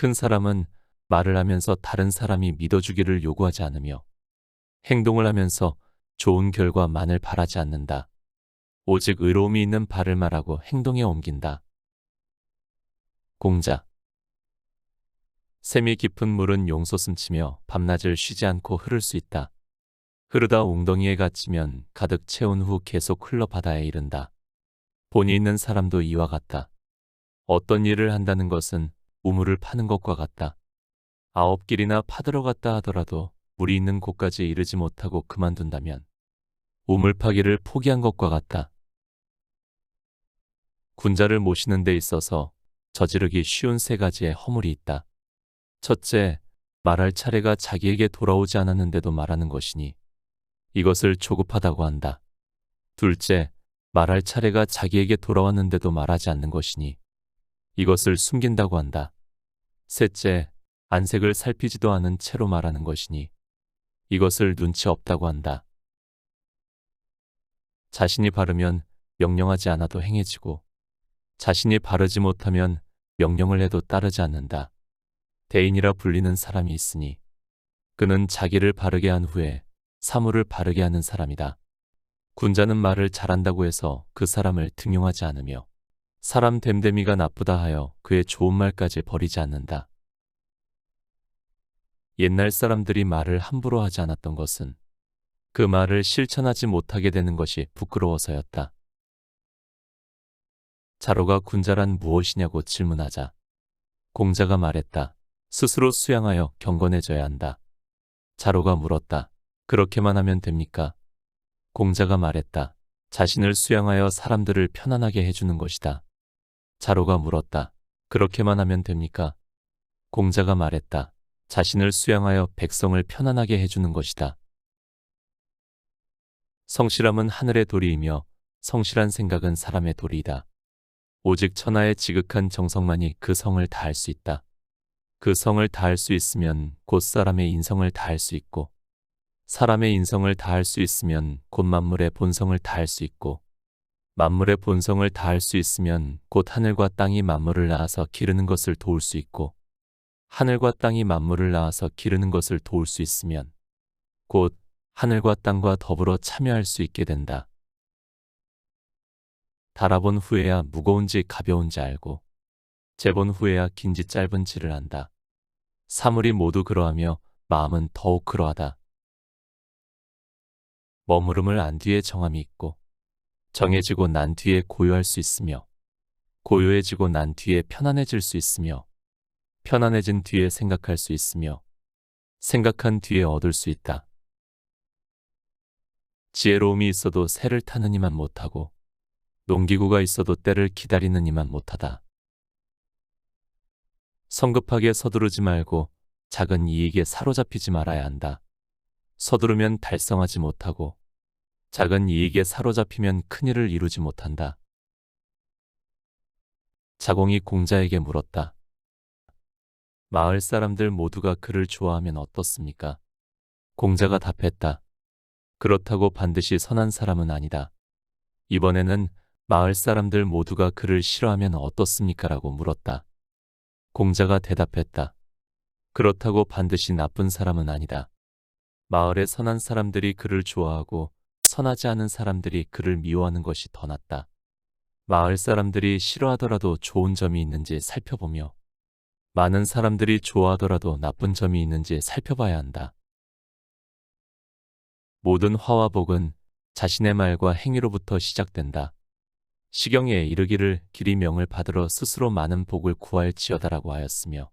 큰 사람은 말을 하면서 다른 사람이 믿어주기를 요구하지 않으며 행동을 하면서 좋은 결과만을 바라지 않는다. 오직 의로움이 있는 바를 말하고 행동에 옮긴다. 공자. 샘이 깊은 물은 용솟음치며 밤낮을 쉬지 않고 흐를 수 있다. 흐르다 웅덩이에 갇히면 가득 채운 후 계속 흘러 바다에 이른다. 본이 있는 사람도 이와 같다. 어떤 일을 한다는 것은 우물을 파는 것과 같다. 9길이나 파들어갔다 하더라도 물이 있는 곳까지 이르지 못하고 그만둔다면 우물 파기를 포기한 것과 같다. 군자를 모시는 데 있어서 저지르기 쉬운 3가지의 허물이 있다. 첫째, 말할 차례가 자기에게 돌아오지 않았는데도 말하는 것이니 이것을 조급하다고 한다. 둘째, 말할 차례가 자기에게 돌아왔는데도 말하지 않는 것이니 이것을 숨긴다고 한다. 셋째, 안색을 살피지도 않은 채로 말하는 것이니 이것을 눈치 없다고 한다. 자신이 바르면 명령하지 않아도 행해지고 자신이 바르지 못하면 명령을 해도 따르지 않는다. 대인이라 불리는 사람이 있으니 그는 자기를 바르게 한 후에 사물을 바르게 하는 사람이다. 군자는 말을 잘한다고 해서 그 사람을 등용하지 않으며 사람 됨됨이가 나쁘다 하여 그의 좋은 말까지 버리지 않는다. 옛날 사람들이 말을 함부로 하지 않았던 것은 그 말을 실천하지 못하게 되는 것이 부끄러워서였다. 자로가 군자란 무엇이냐고 질문하자 공자가 말했다. 스스로 수양하여 경건해져야 한다. 자로가 물었다. 그렇게만 하면 됩니까? 공자가 말했다. 자신을 수양하여 사람들을 편안하게 해주는 것이다. 자로가 물었다. 그렇게만 하면 됩니까? 공자가 말했다. 자신을 수양하여 백성을 편안하게 해주는 것이다. 성실함은 하늘의 도리이며 성실한 생각은 사람의 도리이다. 오직 천하의 지극한 정성만이 그 성을 다할 수 있다. 그 성을 다할 수 있으면 곧 사람의 인성을 다할 수 있고 사람의 인성을 다할 수 있으면 곧 만물의 본성을 다할 수 있고 만물의 본성을 다할 수 있으면 곧 하늘과 땅이 만물을 낳아서 기르는 것을 도울 수 있고 하늘과 땅이 만물을 낳아서 기르는 것을 도울 수 있으면 곧 하늘과 땅과 더불어 참여할 수 있게 된다. 달아본 후에야 무거운지 가벼운지 알고 재본 후에야 긴지 짧은지를 안다. 사물이 모두 그러하며 마음은 더욱 그러하다. 머무름을 안 뒤에 정함이 있고 정해지고 난 뒤에 고요할 수 있으며 고요해지고 난 뒤에 편안해질 수 있으며 편안해진 뒤에 생각할 수 있으며 생각한 뒤에 얻을 수 있다. 지혜로움이 있어도 새를 타는 이만 못하고 농기구가 있어도 때를 기다리는 이만 못하다. 성급하게 서두르지 말고 작은 이익에 사로잡히지 말아야 한다. 서두르면 달성하지 못하고 작은 이익에 사로잡히면 큰일을 이루지 못한다. 자공이 공자에게 물었다. 마을 사람들 모두가 그를 좋아하면 어떻습니까? 공자가 답했다. 그렇다고 반드시 선한 사람은 아니다. 이번에는 마을 사람들 모두가 그를 싫어하면 어떻습니까? 라고 물었다. 공자가 대답했다. 그렇다고 반드시 나쁜 사람은 아니다. 마을의 선한 사람들이 그를 좋아하고 선하지 않은 사람들이 그를 미워하는 것이 더 낫다. 마을 사람들이 싫어하더라도 좋은 점이 있는지 살펴보며 많은 사람들이 좋아하더라도 나쁜 점이 있는지 살펴봐야 한다. 모든 화와 복은 자신의 말과 행위로부터 시작된다. 시경에 이르기를 길이 명을 받으러 스스로 많은 복을 구할지어다라고 하였으며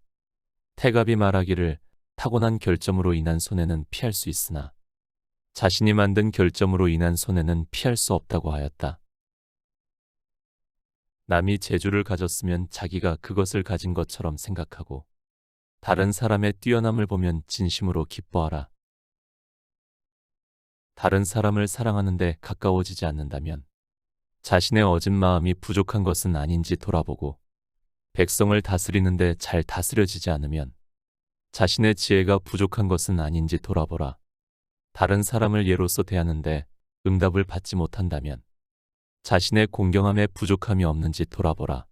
태갑이 말하기를 타고난 결점으로 인한 손해는 피할 수 있으나 자신이 만든 결점으로 인한 손해는 피할 수 없다고 하였다. 남이 재주를 가졌으면 자기가 그것을 가진 것처럼 생각하고 다른 사람의 뛰어남을 보면 진심으로 기뻐하라. 다른 사람을 사랑하는데 가까워지지 않는다면 자신의 어진 마음이 부족한 것은 아닌지 돌아보고 백성을 다스리는데 잘 다스려지지 않으면 자신의 지혜가 부족한 것은 아닌지 돌아보라. 다른 사람을 예로서 대하는데 응답을 받지 못한다면 자신의 공경함에 부족함이 없는지 돌아보라.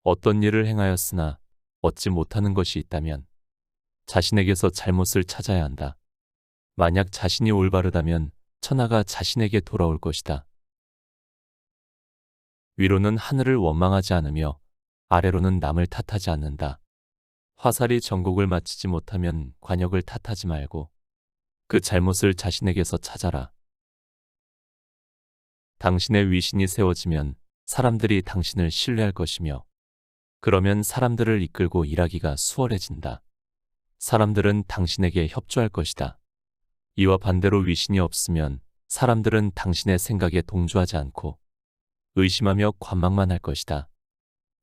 어떤 일을 행하였으나 얻지 못하는 것이 있다면 자신에게서 잘못을 찾아야 한다. 만약 자신이 올바르다면 천하가 자신에게 돌아올 것이다. 위로는 하늘을 원망하지 않으며 아래로는 남을 탓하지 않는다. 화살이 전곡을 맞히지 못하면 관역을 탓하지 말고 그 잘못을 자신에게서 찾아라. 당신의 위신이 세워지면 사람들이 당신을 신뢰할 것이며 그러면 사람들을 이끌고 일하기가 수월해진다. 사람들은 당신에게 협조할 것이다. 이와 반대로 위신이 없으면 사람들은 당신의 생각에 동조하지 않고 의심하며 관망만 할 것이다.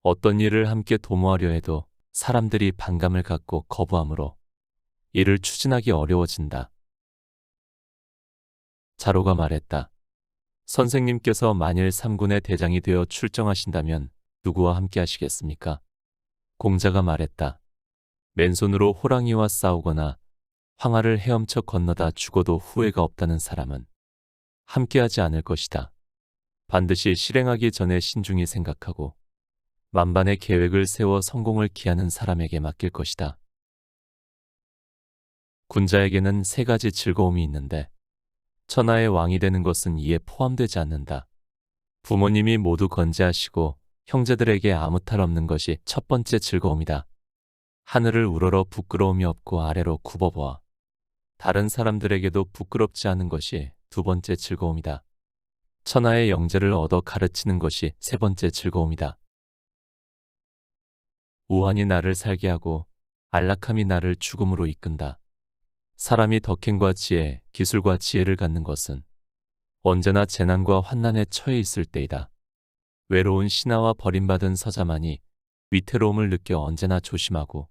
어떤 일을 함께 도모하려 해도 사람들이 반감을 갖고 거부하므로 이를 추진하기 어려워진다. 자로가 말했다. 선생님께서 만일 3군의 대장이 되어 출정하신다면 누구와 함께 하시겠습니까? 공자가 말했다. 맨손으로 호랑이와 싸우거나 황하를 헤엄쳐 건너다 죽어도 후회가 없다는 사람은 함께하지 않을 것이다. 반드시 실행하기 전에 신중히 생각하고 만반의 계획을 세워 성공을 기하는 사람에게 맡길 것이다. 군자에게는 3가지 즐거움이 있는데 천하의 왕이 되는 것은 이에 포함되지 않는다. 부모님이 모두 건재하시고 형제들에게 아무 탈 없는 것이 첫 번째 즐거움이다. 하늘을 우러러 부끄러움이 없고 아래로 굽어보아 다른 사람들에게도 부끄럽지 않은 것이 2번째 즐거움이다. 천하의 영재를 얻어 가르치는 것이 3번째 즐거움이다. 우환이 나를 살게 하고 안락함이 나를 죽음으로 이끈다. 사람이 덕행과 지혜, 기술과 지혜를 갖는 것은 언제나 재난과 환난에 처해 있을 때이다. 외로운 신하와 버림받은 서자만이 위태로움을 느껴 언제나 조심하고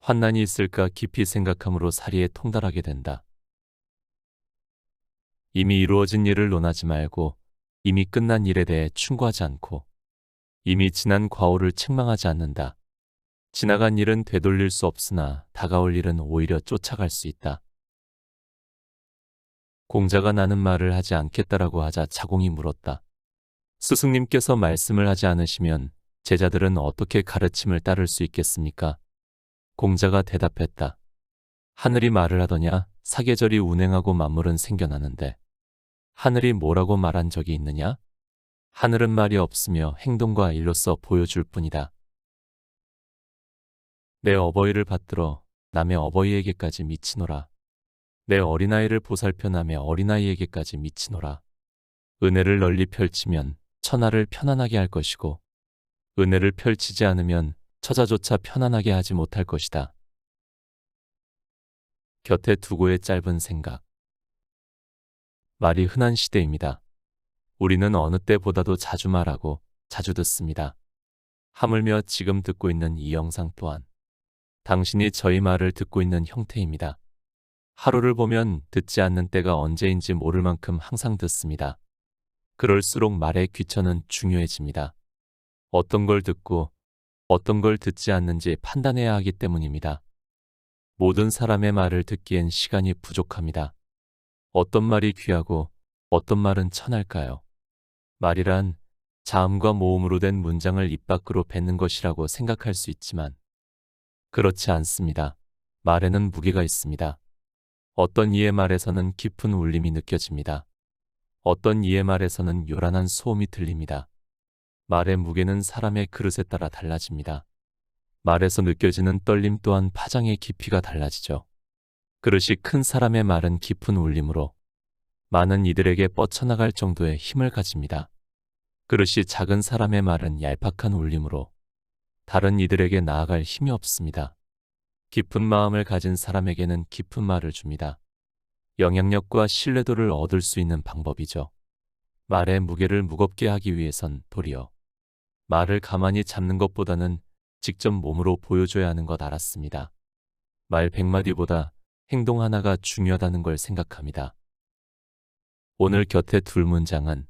환난이 있을까 깊이 생각함으로 사리에 통달하게 된다. 이미 이루어진 일을 논하지 말고 이미 끝난 일에 대해 충고하지 않고 이미 지난 과오를 책망하지 않는다. 지나간 일은 되돌릴 수 없으나 다가올 일은 오히려 쫓아갈 수 있다. 공자가 나는 말을 하지 않겠다라고 하자 자공이 물었다. 스승님께서 말씀을 하지 않으시면 제자들은 어떻게 가르침을 따를 수 있겠습니까? 공자가 대답했다. 하늘이 말을 하더냐? 사계절이 운행하고 만물은 생겨나는데 하늘이 뭐라고 말한 적이 있느냐? 하늘은 말이 없으며 행동과 일로써 보여줄 뿐이다. 내 어버이를 받들어 남의 어버이에게까지 미치노라. 내 어린아이를 보살펴 남의 어린아이에게까지 미치노라. 은혜를 널리 펼치면 천하를 편안하게 할 것이고 은혜를 펼치지 않으면 처자조차 편안하게 하지 못할 것이다. 곁에 두고의 짧은 생각. 말이 흔한 시대입니다. 우리는 어느 때보다도 자주 말하고 자주 듣습니다. 하물며 지금 듣고 있는 이 영상 또한 당신이 저희 말을 듣고 있는 형태입니다. 하루를 보면 듣지 않는 때가 언제인지 모를 만큼 항상 듣습니다. 그럴수록 말의 귀천은 중요해집니다. 어떤 걸 듣고 어떤 걸 듣지 않는지 판단해야 하기 때문입니다. 모든 사람의 말을 듣기엔 시간이 부족합니다. 어떤 말이 귀하고 어떤 말은 천할까요? 말이란 자음과 모음으로 된 문장을 입 밖으로 뱉는 것이라고 생각할 수 있지만 그렇지 않습니다. 말에는 무게가 있습니다. 어떤 이의 말에서는 깊은 울림이 느껴집니다. 어떤 이의 말에서는 요란한 소음이 들립니다. 말의 무게는 사람의 그릇에 따라 달라집니다. 말에서 느껴지는 떨림 또한 파장의 깊이가 달라지죠. 그릇이 큰 사람의 말은 깊은 울림으로 많은 이들에게 뻗쳐나갈 정도의 힘을 가집니다. 그릇이 작은 사람의 말은 얄팍한 울림으로 다른 이들에게 나아갈 힘이 없습니다. 깊은 마음을 가진 사람에게는 깊은 말을 줍니다. 영향력과 신뢰도를 얻을 수 있는 방법이죠. 말의 무게를 무겁게 하기 위해선 도리어 말을 가만히 잡는 것보다는 직접 몸으로 보여줘야 하는 것 알았습니다. 말 100마디보다 행동 하나가 중요하다는 걸 생각합니다. 오늘 곁에 둘 문장은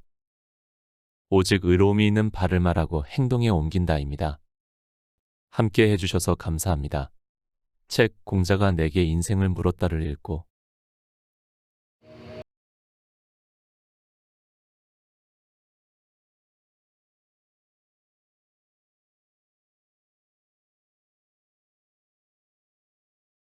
오직 의로움이 있는 바를 말하고 행동에 옮긴다입니다. 함께 해주셔서 감사합니다. 책 공자가 내게 인생을 물었다를 읽고